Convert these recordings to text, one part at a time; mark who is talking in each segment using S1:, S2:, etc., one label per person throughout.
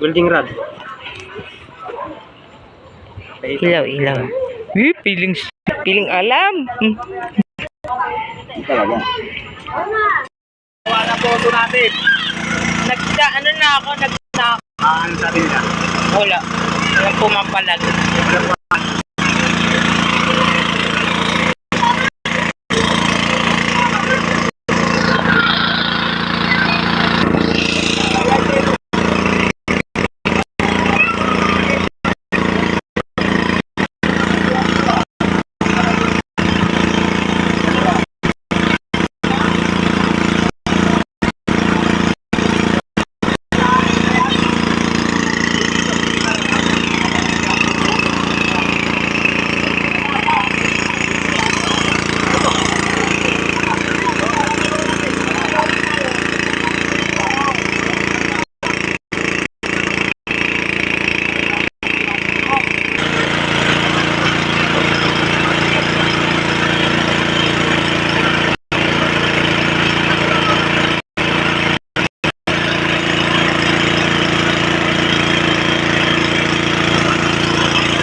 S1: Welding rod.
S2: Ilaw, ilaw. Piling alam.
S1: Talaga. Wala po ito natin.
S2: Ano na ako,
S1: Ano sabi nila?
S2: wala. Walang pumapalag.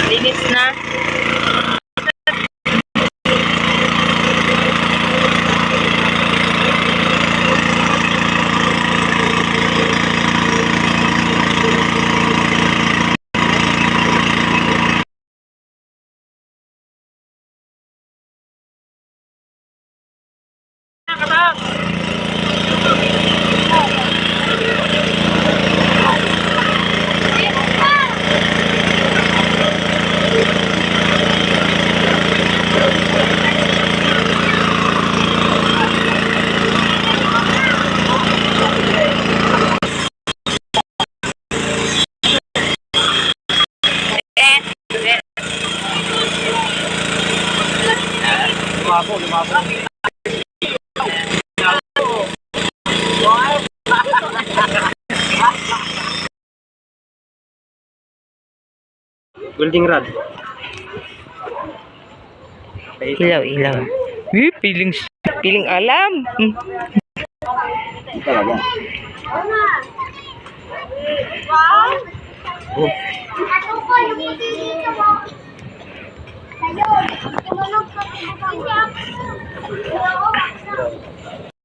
S2: Linis na.
S1: Lumabo. Welding rod.
S2: Ilaw, ilaw. Piling alam.
S1: Talaga.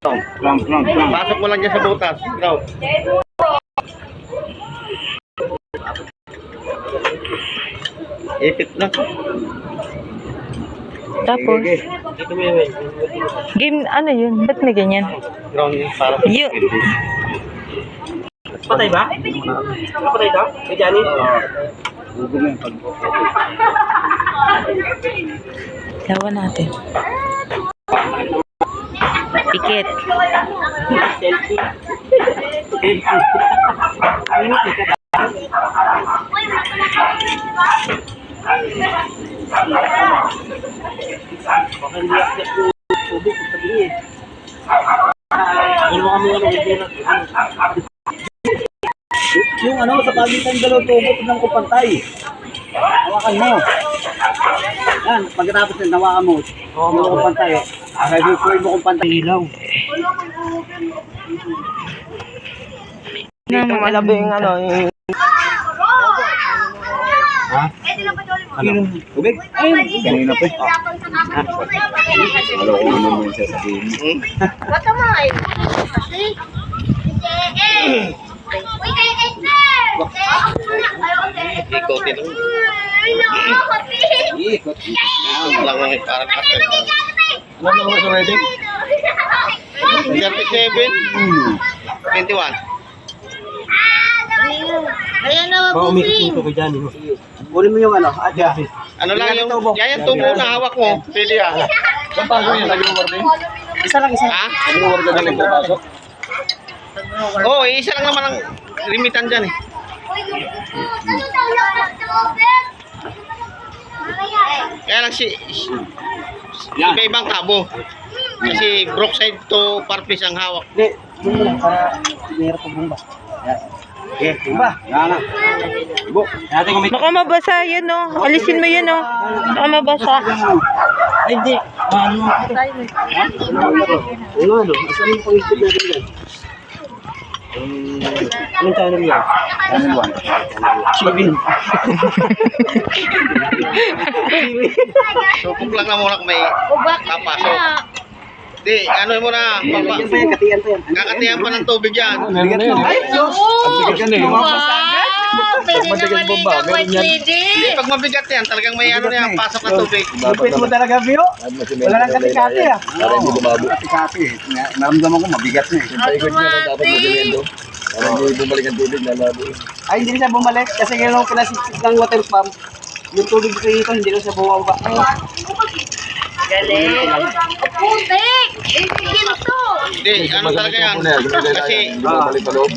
S1: Pasok mo lang dyan sa butas. Ikaw. Ipit na.
S2: Tapos,
S1: Ito mo yun.
S2: game, ano yun? Ba't may ganyan?
S1: Ground yun para
S2: Yun.
S1: Patay ba? Patay daw? May Johnny? Huwag mo yung
S2: Lawan natin. Pikit.
S1: selfie. Baka hindi akit yung tubig kung sabihin. Ano kami yung sa pagitan dalawang tubig ng kupantay. Hawakan mo. Yan, pagkatapos na nawakan mo. Yung kupantay. Sabi mo kupantay ilaw.
S2: Dito malabing
S1: yung... Ha? Ano? Tubig? Ay, kanina pa. Alam ko naman mo yung sasabihin mo.
S3: Baka mahal. Kasi, uy, kayo Esther!
S1: Ikotin lang. Ikot. Lang lang parang kapit. Ano na mo sa wedding? 37? 21?
S3: Ayan na, mabusing.
S1: Kunin mo yung adya. Ano lang yung, yan tubo na hawak mo. Pili yan. Saan pasok yan? Nag-umorde? Isa lang. Ha? Nag-umorde na lang pasok? Oo, isa lang naman ang limitan dyan eh. Kaya lang iba-ibang kabo. Kasi Brookside to Parpis ang hawak. Hindi, yun lang para mayroon pa bumba. Okay, bumba. Yan na.
S2: Baka mabasa yan, no? Alisin mo yan, no? Baka mabasa.
S1: Ay, hindi. Ano? Ha? Ano? Asan yung pang-isip natin yan? Anong channel yan? Channel 1. Chibin.
S4: Supok lang na muna kung may
S3: Ubak
S4: papasok. Di, ano mo na,
S1: Yan pa yan, katiyan pa yan.
S4: kakatiyan pa ng tubig yan.
S1: Ay, Diyos!
S3: Wow!
S1: Lumabas
S3: Pwede naman ikaw, white lady.
S4: Hindi, pag mabigat yan, talagang may ano na yan, pasok na tubig.
S1: Lupit mo talaga, Bio. Wala nang katikati ah.
S5: Para hindi bumabo. Katikati eh. Naramdaman ko mabigat na eh.
S3: Automatic.
S5: Para hindi bumalik ang tubig lalabo.
S1: Ay, hindi na siya bumalik kasi gano'n pinasip ng water pump. Yung tubig dito, hindi na siya bumaba.
S3: Galing. Putik! Ginto!
S4: Hindi, ano talaga yan. Kasi,
S5: bumalik pa loob.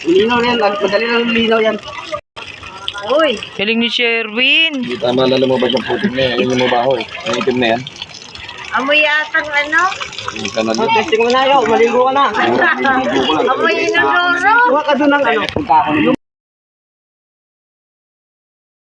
S1: Linaw yan, madali lang linaw yan.
S3: Uy!
S2: Galing ni Sherwin.
S5: Hindi tama na lumabas yung putik na yan. Yung lumabaho eh. Yung itim na yan.
S3: Amoy yatang ano?
S5: Yung kanal
S1: Oh, testing mo na yun, maligo ka na.
S3: Amoy inodoro.
S1: Kuha ka doon ng ano.